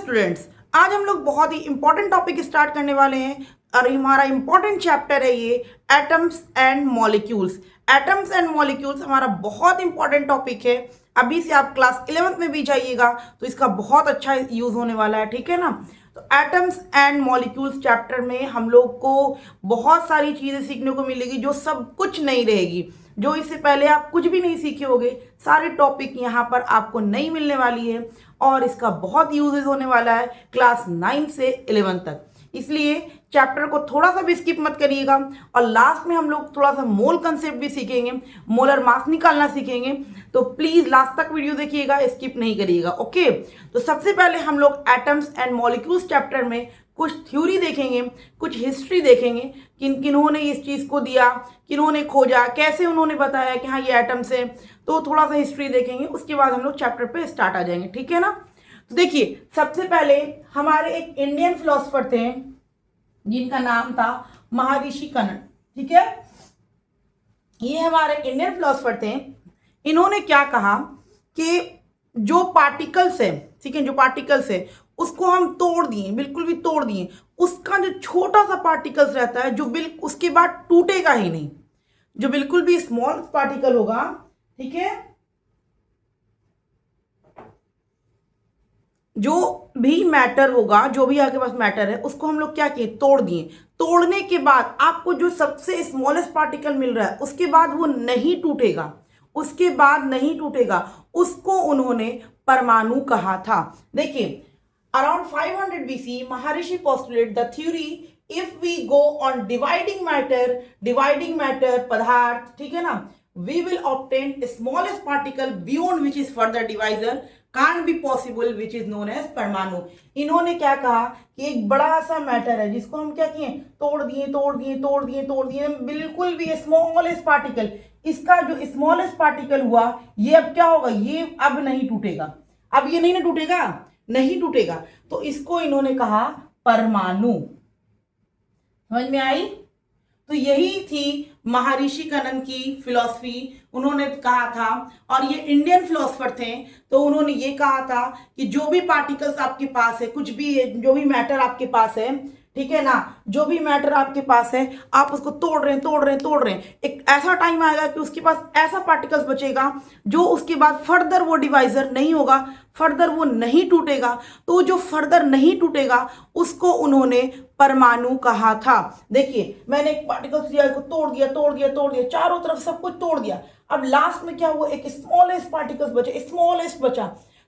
Students, आज हम लोग बहुत ही इंपॉर्टेंट टॉपिक स्टार्ट करने वाले हैं और हमारा इंपॉर्टेंट चैप्टर है ये atoms and molecules. Atoms and molecules हमारा बहुत इंपॉर्टेंट टॉपिक है। अभी से आप क्लास 11th में भी जाइएगा तो इसका बहुत अच्छा यूज़ होने वाला है, ठीक है ना। तो एटम्स एंड मॉलिक्यूल्स चैप्टर में हम लोग को बहुत सारी चीज़ें सीखने को मिलेगी जो सब कुछ नहीं रहेगी, जो इससे पहले आप कुछ भी नहीं सीखे होगे। सारे टॉपिक यहाँ पर आपको नहीं मिलने वाली है और इसका बहुत यूजेस होने वाला है क्लास 9 से 11 तक। इसलिए चैप्टर को थोड़ा सा भी स्किप मत करिएगा। और लास्ट में हम लोग थोड़ा सा मोल कंसेप्ट भी सीखेंगे, मोलर मास निकालना सीखेंगे, तो प्लीज लास्ट तक वीडियो देखिएगा, स्किप नहीं करिएगा। ओके, तो सबसे पहले हम लोग एटम्स एंड मॉलिक्यूल्स चैप्टर में कुछ थ्योरी देखेंगे, कुछ हिस्ट्री देखेंगे, किन्होंने इस चीज़ को दिया, किन्होंने खोजा, कैसे उन्होंने बताया कि हाँ ये एटम्स है। तो थोड़ा सा हिस्ट्री देखेंगे, उसके बाद हम लोग चैप्टर पे स्टार्ट आ जाएंगे, ठीक है ना। तो देखिए, सबसे पहले हमारे एक इंडियन फिलोसफर थे जिनका नाम था महर्षि कनन, ठीक है। ये हमारे इंडियन फिलोसफर थे। इन्होंने क्या कहा कि जो पार्टिकल्स है, ठीक है, जो पार्टिकल्स है उसको हम तोड़ दिए, बिल्कुल भी तोड़ दिए, उसका जो छोटा सा पार्टिकल्स रहता है जो बिल्कुल उसके बाद टूटेगा ही नहीं, जो बिल्कुल भी स्मॉल पार्टिकल होगा, ठीक है, जो भी मैटर होगा, जो भी आपके पास मैटर है उसको हम लोग क्या किए, तोड़ दिए। तोड़ने के बाद आपको जो सबसे स्मॉलेस्ट पार्टिकल मिल रहा है उसके बाद वो नहीं टूटेगा, उसके बाद नहीं टूटेगा, उसको उन्होंने परमाणु कहा था। देखिए, around 500 BC, Maharishi postulated the theory if we go on dividing matter पदार्थ, ठीक है ना, we will obtain smallest particle beyond which is further divisor can't be possible which is known as परमाणु। इन्होंने क्या कहा कि एक बड़ा सा मैटर है जिसको हम क्या किए, तोड़ दिए तोड़ दिए तोड़ दिए तोड़ दिए, बिल्कुल भी स्मॉलेस्ट पार्टिकल, इसका जो स्मॉलेस्ट पार्टिकल हुआ ये अब क्या होगा, ये अब नहीं टूटेगा, अब ये नहीं ना टूटेगा, नहीं टूटेगा, तो इसको इन्होंने कहा परमाणु। समझ में आई। तो यही थी महर्षि कनन की फिलॉसफी, उन्होंने कहा था। और ये इंडियन फिलोसफर थे, तो उन्होंने ये कहा था कि जो भी पार्टिकल्स आपके पास है, कुछ भी है, जो भी मैटर आपके पास है, ठीक है ना, जो भी मैटर आपके पास है आप उसको तोड़ रहे हैं तोड़ रहे हैं तोड़ रहे हैं, एक ऐसा टाइम आएगा कि उसके पास ऐसा पार्टिकल्स बचेगा जो उसके बाद फर्दर वो डिवाइजर नहीं होगा, फर्दर वो नहीं टूटेगा। तो जो फर्दर नहीं टूटेगा उसको उन्होंने परमाणु कहा था। देखिए, मैंने एक पार्टिकल्स लिया, इसको तोड़ दिया तोड़ दिया तोड़ दिया, चारों तरफ सब कुछ तोड़ दिया, अब लास्ट में क्या हुआ, एक स्मॉलेस्ट पार्टिकल्स बचे, स्मॉलेस्ट बचा।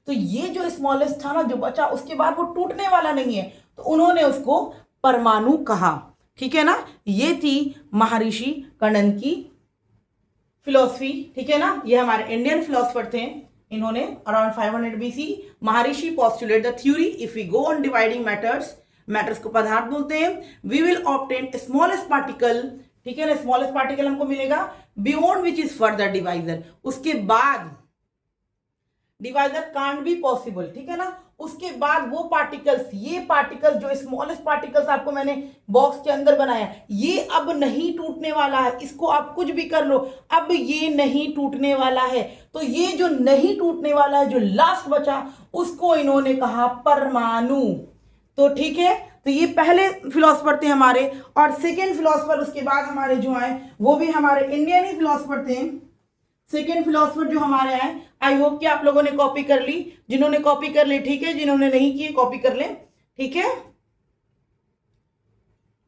तो ये जो स्मॉलेस्ट था ना, जो बचा, उसके बाद वो टूटने वाला नहीं है, तो उन्होंने उसको परमाणु कहा, ठीक है ना। ये थी महर्षि कनन की फिलॉसफी, ठीक है ना। ये हमारे इंडियन फिलोसफर थे, इन्होंने अराउंड 500 BC महर्षि postulate the theory if we go on dividing matters को पदार्थ बोलते हैं, we will obtain smallest particle, ठीक है ना, स्मॉलेस्ट पार्टिकल हमको मिलेगा beyond which is further divisor, उसके बाद डिवाइजर कांट बी पॉसिबल, ठीक है ना। उसके बाद वो पार्टिकल्स, ये पार्टिकल्स जो स्मॉलेस्ट पार्टिकल्स आपको मैंने बॉक्स के अंदर बनाया, ये अब नहीं टूटने वाला है, इसको आप कुछ भी कर लो, अब ये नहीं टूटने वाला है। तो ये जो नहीं टूटने वाला है, जो लास्ट बचा, उसको इन्होंने कहा परमाणु। तो ठीक है, तो ये पहले फिलोसफर थे हमारे। और सेकेंड फिलोसफर उसके बाद हमारे जो आए वो भी हमारे इंडियन ही फिलोसफर थे। सेकेंड फिलोसफर जो हमारे आए, आई होप कि आप लोगों ने कॉपी कर ली, जिन्होंने कॉपी कर ली ठीक है, जिन्होंने नहीं की कॉपी कर ले, ठीक है,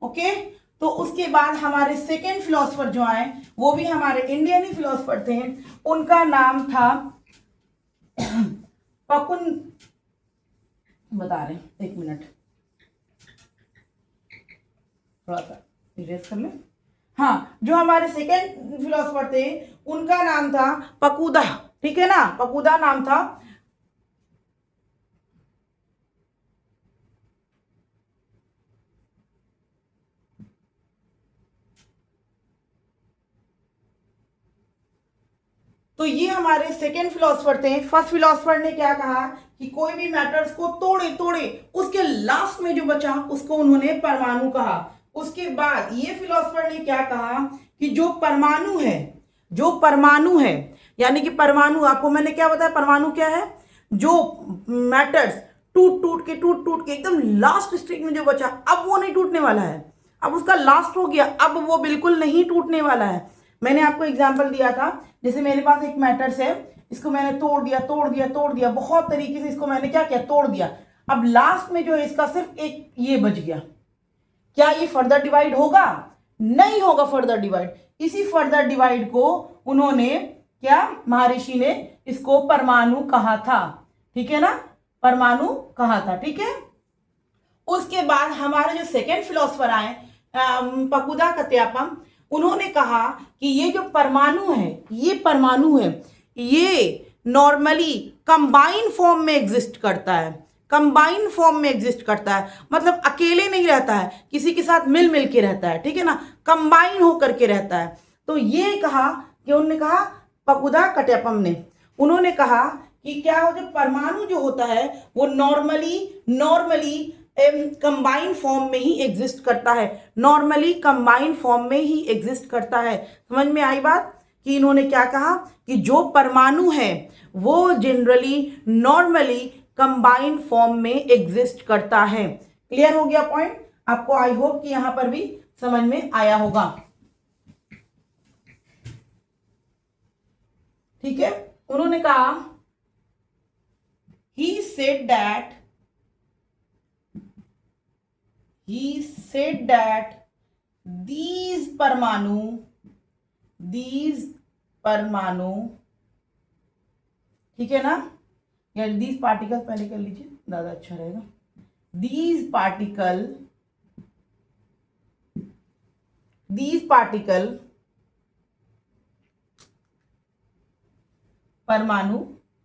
ओके। तो उसके बाद हमारे सेकेंड फिलोसफर जो आए वो भी हमारे इंडियन ही फिलोसफर थे, उनका नाम था पकुन, बता रहे, एक मिनट थोड़ा सा इरेज कर ले। हाँ, जो हमारे सेकेंड फिलोसफर थे उनका नाम था पकुदा, ठीक है ना, पकुदा नाम था। तो ये हमारे सेकेंड फिलोसफर थे। फर्स्ट फिलोसफर ने क्या कहा कि कोई भी मैटर्स को तोड़े तोड़े, उसके लास्ट में जो बचा उसको उन्होंने परमाणु कहा। उसके बाद ये फिलोसफर ने क्या कहा कि जो परमाणु है, जो परमाणु है, यानी कि परमाणु, आपको मैंने क्या बताया परमाणु क्या है, जो मैटर्स टूट टूट के एकदम लास्ट स्टेज में जो बचा, अब वो नहीं टूटने वाला है, अब उसका लास्ट हो गया, अब वो बिल्कुल नहीं टूटने वाला है। मैंने आपको एग्जांपल दिया था, जैसे मेरे पास एक मैटर्स है, इसको मैंने तोड़ दिया, बहुत तरीके से इसको मैंने क्या किया, तोड़ दिया। अब लास्ट में जो है इसका सिर्फ एक ये बच गया, क्या ये फर्दर डिवाइड होगा? नहीं होगा फर्दर डिवाइड। इसी फर्दर डिवाइड को उन्होंने क्या, महर्षि ने इसको परमाणु कहा था, ठीक है ना, परमाणु कहा था, ठीक है। उसके बाद हमारे जो सेकेंड फिलोसफर आए पकुदा कत्यपम, उन्होंने कहा कि ये जो परमाणु है, ये परमाणु है, ये नॉर्मली कंबाइन फॉर्म में एग्जिस्ट करता है, कंबाइन फॉर्म में एग्जिस्ट करता है, मतलब अकेले नहीं रहता है, किसी के साथ मिल मिल के रहता है, ठीक है ना, कंबाइन होकर के रहता है। तो ये कहा कि उन्होंने कहा, पकुदा कत्यपम ने, उन्होंने कहा कि क्या हो, जो परमाणु जो होता है वो नॉर्मली कंबाइन फॉर्म में ही एग्जिस्ट करता है, नॉर्मली कंबाइन फॉर्म में ही एग्जिस्ट करता है। समझ में आई बात कि इन्होंने क्या कहा कि जो परमाणु है वो जनरली नॉर्मली कंबाइन फॉर्म में एग्जिस्ट करता है। क्लियर हो गया पॉइंट आपको? आई होप कि यहां पर भी समझ में आया होगा, ठीक है। उन्होंने कहा, he said that these परमाणु, ठीक है ना, या these पार्टिकल पहले कर लीजिए, ज्यादा अच्छा रहेगा। these पार्टिकल परमाणु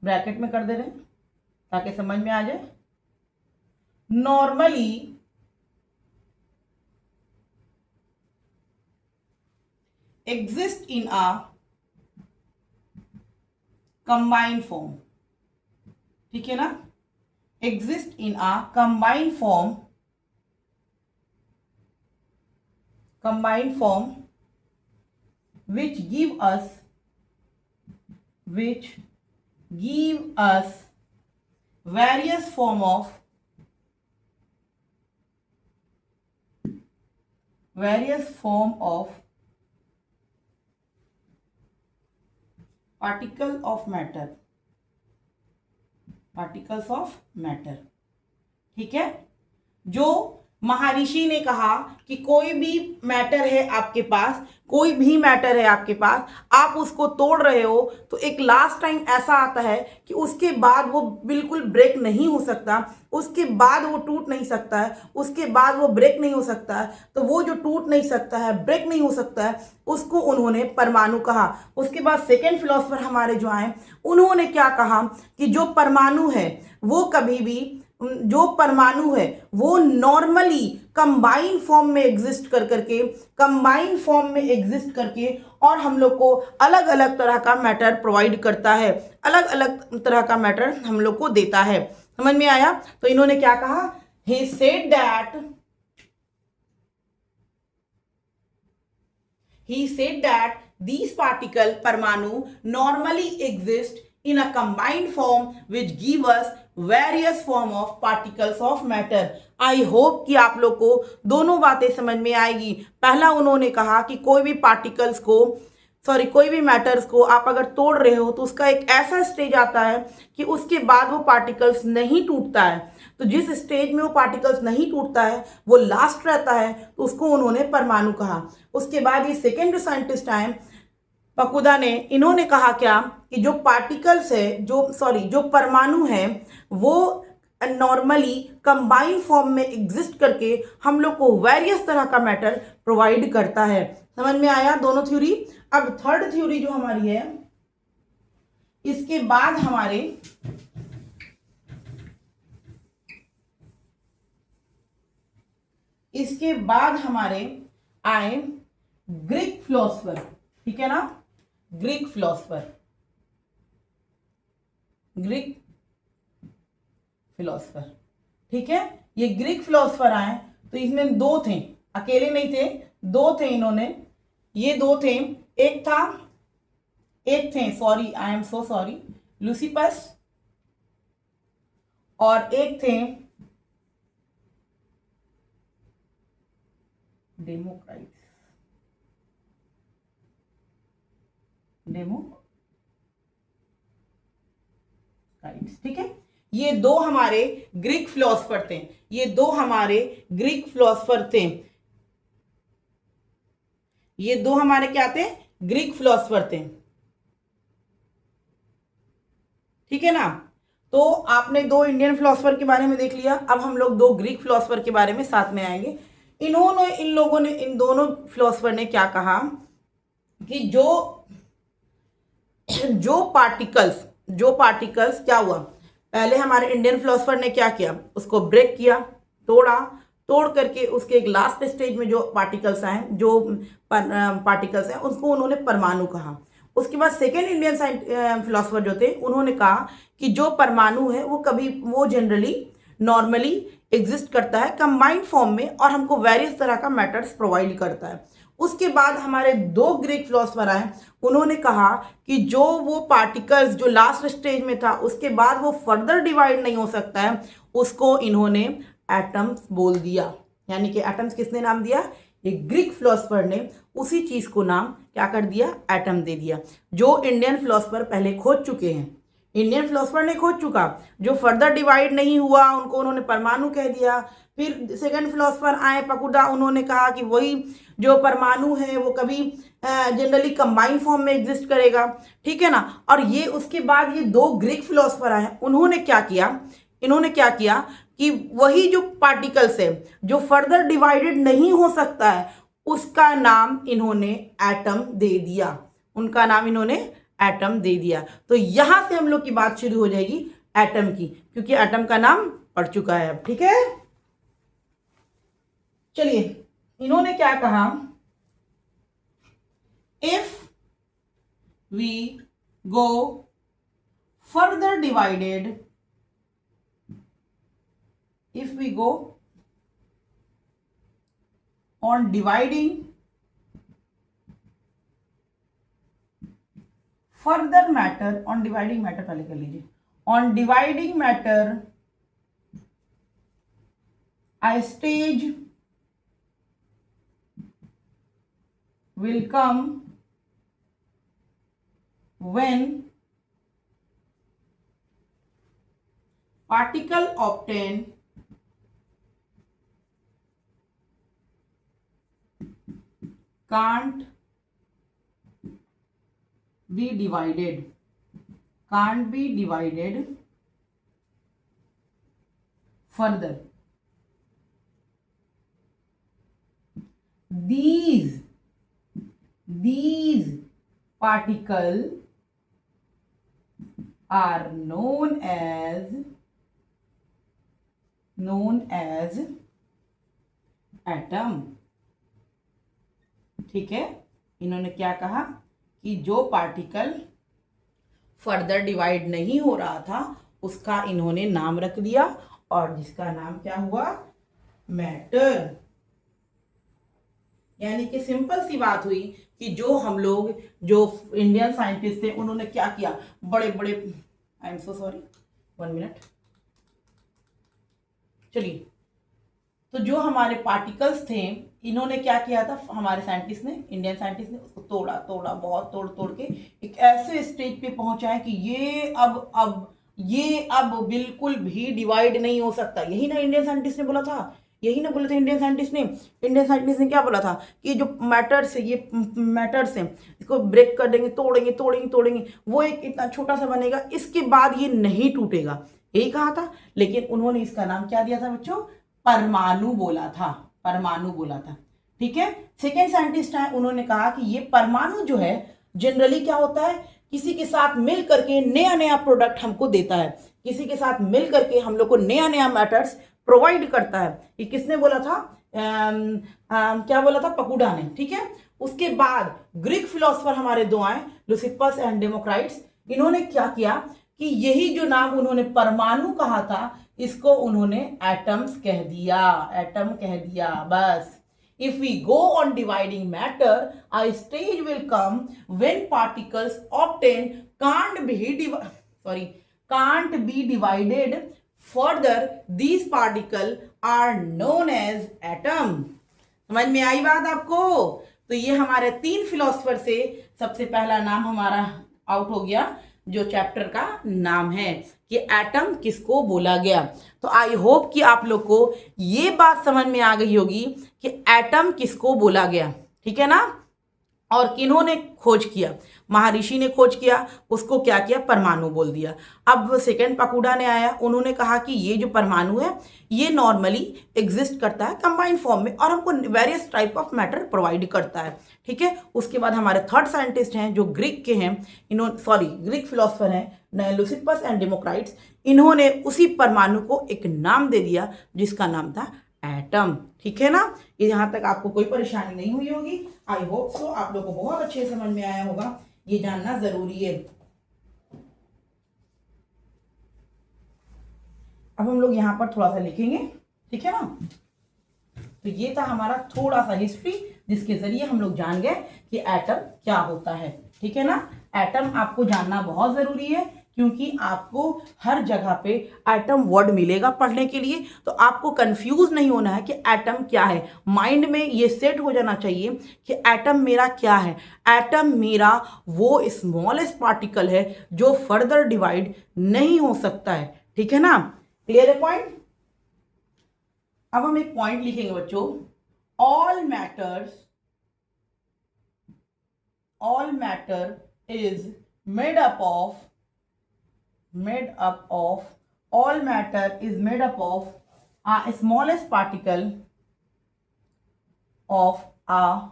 ब्रैकेट में कर दे रहे हैं ताकि समझ में आ जाए, normally exist in a combined form, ठीक है ना, exist in a combined form which give us various form of particles of matter, ठीक है। जो महर्षि ने कहा कि कोई भी मैटर है आपके पास, आप उसको तोड़ रहे हो तो एक लास्ट टाइम ऐसा आता है कि उसके बाद वो बिल्कुल ब्रेक नहीं हो सकता, उसके बाद वो टूट नहीं सकता है, उसके बाद वो ब्रेक नहीं हो सकता है। तो वो जो टूट नहीं सकता है, ब्रेक नहीं हो सकता है, उसको उन्होंने परमाणु कहा। उसके बाद सेकेंड फिलोसफर हमारे जो आए, उन्होंने क्या कहा कि जो परमाणु है वो कभी भी, जो परमाणु है वो नॉर्मली कंबाइन फॉर्म में एग्जिस्ट करके और हम लोग को अलग अलग तरह का मैटर प्रोवाइड करता है, अलग अलग तरह का मैटर हम लोग को देता है। समझ में आया? तो इन्होंने क्या कहा, he said that these particle परमाणु normally exist in a combined form which give us various form of particles of matter। I hope कि आप लोग को दोनों बातें समझ में आएगी। पहला उन्होंने कहा कि कोई भी मैटर्स को आप अगर तोड़ रहे हो तो उसका एक ऐसा स्टेज आता है कि उसके बाद वो पार्टिकल्स नहीं टूटता है। तो जिस स्टेज में वो पार्टिकल्स नहीं टूटता है वो लास्ट रहता है, तो उसको उन्होंने परमाणु कहा। उसके बाद ये सेकेंड जो साइंटिस्ट आए पकुदा ने, इन्होंने कहा क्या कि जो पार्टिकल्स है, जो परमाणु है वो नॉर्मली कंबाइन फॉर्म में एग्जिस्ट करके हम लोग को वेरियस तरह का मैटर प्रोवाइड करता है। समझ में आया दोनों थ्योरी? अब थर्ड थ्योरी जो हमारी है, इसके बाद हमारे आए ग्रीक फिलोसफर, ठीक है ना, ग्रीक फिलोसफर, ठीक है। ये ग्रीक फिलोसफर आए तो इसमें दो थे, अकेले नहीं थे, दो थे इन्होंने, ये दो थे, एक थे लुसिपस और एक थे डेमोक्राइट्स। ठीक है, ये दो हमारे ग्रीक फिलोसफर थे, ये दो हमारे ग्रीक फिलोसफर थे, ये दो हमारे क्या थे, ग्रीक फिलोसफर थे। ठीक है ना, तो आपने दो इंडियन फिलोसफर के बारे में देख लिया, अब हम लोग दो ग्रीक फिलोसफर के बारे में साथ में आएंगे। इन लोगों ने, इन दोनों फिलोसफर ने क्या कहा कि जो पार्टिकल्स क्या हुआ, पहले हमारे इंडियन फिलोसफर ने क्या किया, उसको ब्रेक किया, तोड़ करके उसके एक लास्ट स्टेज में जो पार्टिकल्स आए, जो पार्टिकल्स हैं, उसको उन्होंने परमाणु कहा। उसके बाद सेकेंड इंडियन फिलोसफर जो थे, उन्होंने कहा कि जो परमाणु है वो जनरली नॉर्मली एग्जिस्ट करता है कंबाइंड फॉर्म में और हमको वेरियस तरह का मैटर्स प्रोवाइड करता है। उसके बाद हमारे दो ग्रीक फिलोसफर आए, उन्होंने कहा कि जो वो पार्टिकल्स जो लास्ट स्टेज में था उसके बाद वो फर्दर डिवाइड नहीं हो सकता है, उसको इन्होंने एटम्स बोल दिया। यानी कि एटम्स किसने नाम दिया, एक ग्रीक फिलोसफर ने उसी चीज को नाम क्या कर दिया, एटम दे दिया, जो इंडियन फिलोसफर पहले खोज चुके हैं। इंडियन फिलोसफर ने खोज चुका, जो फर्दर डिवाइड नहीं हुआ उनको उन्होंने परमाणु कह दिया। फिर सेकंड फिलोसफर आए पकुड़ा, उन्होंने कहा कि वही जो परमाणु है वो कभी जनरली कंबाइंड फॉर्म में एग्जिस्ट करेगा। ठीक है ना, और ये उसके बाद ये दो ग्रीक फिलोसफर आए, उन्होंने क्या किया, इन्होंने क्या किया कि वही जो पार्टिकल्स है जो फर्दर डिवाइडेड नहीं हो सकता है, उसका नाम इन्होंने एटम दे दिया, उनका नाम इन्होंने एटम दे दिया। तो यहां से हम लोग की बात शुरू हो जाएगी एटम की, क्योंकि एटम का नाम पड़ चुका है अब। ठीक है, चलिए, इन्होंने क्या कहा, if we go further divided, if we go on dividing further matter, on dividing matter पहले कर लीजिए, on dividing matter a stage will come when particle obtain can't be divided further. These particles are known as atom. ठीक है, इन्होंने क्या कहा कि जो पार्टिकल फर्दर डिवाइड नहीं हो रहा था उसका इन्होंने नाम रख दिया, और जिसका नाम क्या हुआ, मैटर। यानी कि सिंपल सी बात हुई कि जो हम लोग जो इंडियन साइंटिस्ट थे उन्होंने क्या किया, बड़े बड़े, I am so sorry, 1 minute, चलिए, तो जो हमारे पार्टिकल्स थे इन्होंने क्या किया था, हमारे साइंटिस्ट ने, इंडियन साइंटिस्ट ने उसको तोड़ा बहुत तोड़ के एक ऐसे स्टेज पे पहुंचा है कि ये अब बिल्कुल भी डिवाइड नहीं हो सकता। यही ना इंडियन साइंटिस्ट ने बोला था, यही ना बोले थे इंडियन साइंटिस्ट ने क्या बोला था कि जो मैटर्स है, ये मैटर्स हैं, इसको ब्रेक कर देंगे, तोड़ेंगे, वो एक इतना छोटा सा बनेगा, इसके बाद ये नहीं टूटेगा, यही कहा था। लेकिन उन्होंने इसका नाम क्या दिया था बच्चों, परमाणु बोला था। ठीक है, सेकेंड साइंटिस्ट है, उन्होंने कहा कि ये परमाणु जो है जनरली क्या होता है, किसी के साथ मिल करके नया प्रोडक्ट हमको देता है, किसी के साथ मिल करके हम लोग को नया मैटर्स प्रोवाइड करता है। ये किसने बोला था, क्या बोला था, पकुड़ा ने। ठीक है, उसके बाद ग्रीक फिलोसफर हमारे दो आए, लुसिफस एंड डेमोक्राइट्स। इन्होंने क्या किया कि यही जो नाम उन्होंने परमाणु कहा था, इसको उन्होंने एटम्स कह दिया, बस। If we go on dividing matter, a stage will come when particles obtained can't be divided further these particle are known as atom. समझ में आई बात आपको? तो ये हमारे 3 फिलोसफर से सबसे पहला नाम हमारा आउट हो गया, जो चैप्टर का नाम है कि एटम किसको बोला गया। तो आई होप कि आप लोग को ये बात समझ में आ गई होगी कि एटम किसको बोला गया, ठीक है ना। और किन्होंने खोज किया? महर्षि ने खोज किया, उसको क्या किया? परमाणु बोल दिया। अब सेकंड पकुड़ा ने आया, उन्होंने कहा कि ये जो परमाणु है ये नॉर्मली एग्जिस्ट करता है कंबाइंड फॉर्म में और हमको various type of matter provide करता है, ठीक है। उसके बाद हमारे थर्ड साइंटिस्ट हैं जो ग्रीक के हैं, ग्रीक फिलोसफर हैं लुसिपस एंड डेमोक्राइट्स। इन्होंने उसी परमाणु को एक नाम दे दिया जिसका नाम था एटम, ठीक है ना। ये यहाँ तक आपको कोई परेशानी नहीं हुई होगी। आई होप सो आप लोग को बहुत अच्छे समझ में आया होगा, ये जानना जरूरी है। अब हम लोग यहाँ पर थोड़ा सा लिखेंगे, ठीक है ना। तो ये था हमारा थोड़ा सा हिस्ट्री जिसके जरिए हम लोग जान गए कि एटम क्या होता है, ठीक है ना। एटम आपको जानना बहुत जरूरी है क्योंकि आपको हर जगह पे एटम वर्ड मिलेगा पढ़ने के लिए, तो आपको कंफ्यूज नहीं होना है कि एटम क्या है। माइंड में ये सेट हो जाना चाहिए कि एटम मेरा क्या है। एटम मेरा वो स्मॉलेस्ट पार्टिकल है जो फर्दर डिवाइड नहीं हो सकता है, ठीक है ना। क्लियर है पॉइंट? अब हम एक पॉइंट लिखेंगे बच्चों, all matter is made up of all matter is made up of a smallest particle of a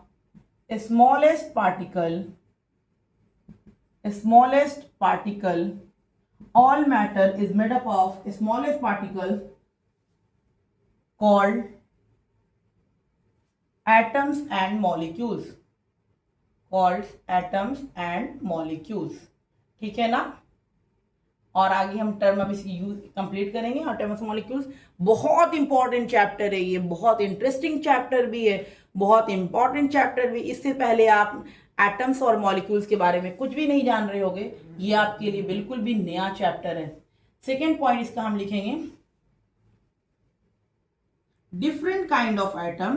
smallest particle all matter is made up of a smallest particle called atoms and molecules, ठीक है ना। और आगे हम term अब इसकी use complete करेंगे। और टर्म्स मॉलिक्यूल्स बहुत इंपॉर्टेंट चैप्टर है, ये बहुत इंटरेस्टिंग चैप्टर भी है, बहुत इंपॉर्टेंट चैप्टर भी। इससे पहले आप एटम्स और मॉलिक्यूल्स के बारे में कुछ भी नहीं जान रहे होगे, ये आपके लिए बिल्कुल भी नया चैप्टर है। सेकेंड पॉइंट इसका हम लिखेंगे, different kind of atom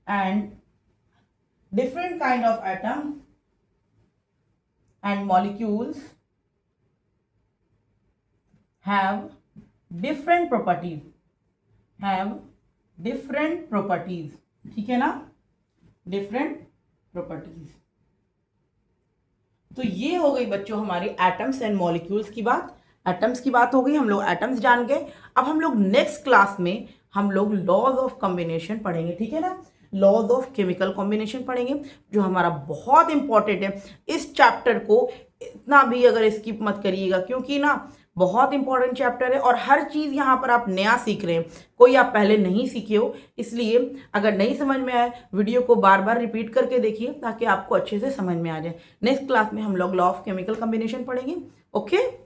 and different kind of atom and molecules have different properties, ठीक है ना, डिफरेंट प्रॉपर्टीज। तो ये हो गई बच्चों हमारी एटम्स एंड मॉलिक्यूल्स की बात। एटम्स की बात हो गई, हम लोग एटम्स जान गए। अब हम लोग नेक्स्ट क्लास में हम लोग लॉज ऑफ कॉम्बिनेशन पढ़ेंगे, ठीक है ना। लॉज ऑफ केमिकल कॉम्बिनेशन पढ़ेंगे जो हमारा बहुत इंपॉर्टेंट है। इस चैप्टर को इतना भी अगर स्किप मत करिएगा क्योंकि ना बहुत इंपॉर्टेंट चैप्टर है और हर चीज़ यहाँ पर आप नया सीख रहे हैं, कोई आप पहले नहीं सीखे हो। इसलिए अगर नहीं समझ में आए वीडियो को बार बार रिपीट करके देखिए ताकि आपको अच्छे से समझ में आ जाए। नेक्स्ट क्लास में हम लोग लॉ ऑफ केमिकल कॉम्बिनेशन पढ़ेंगे। ओके।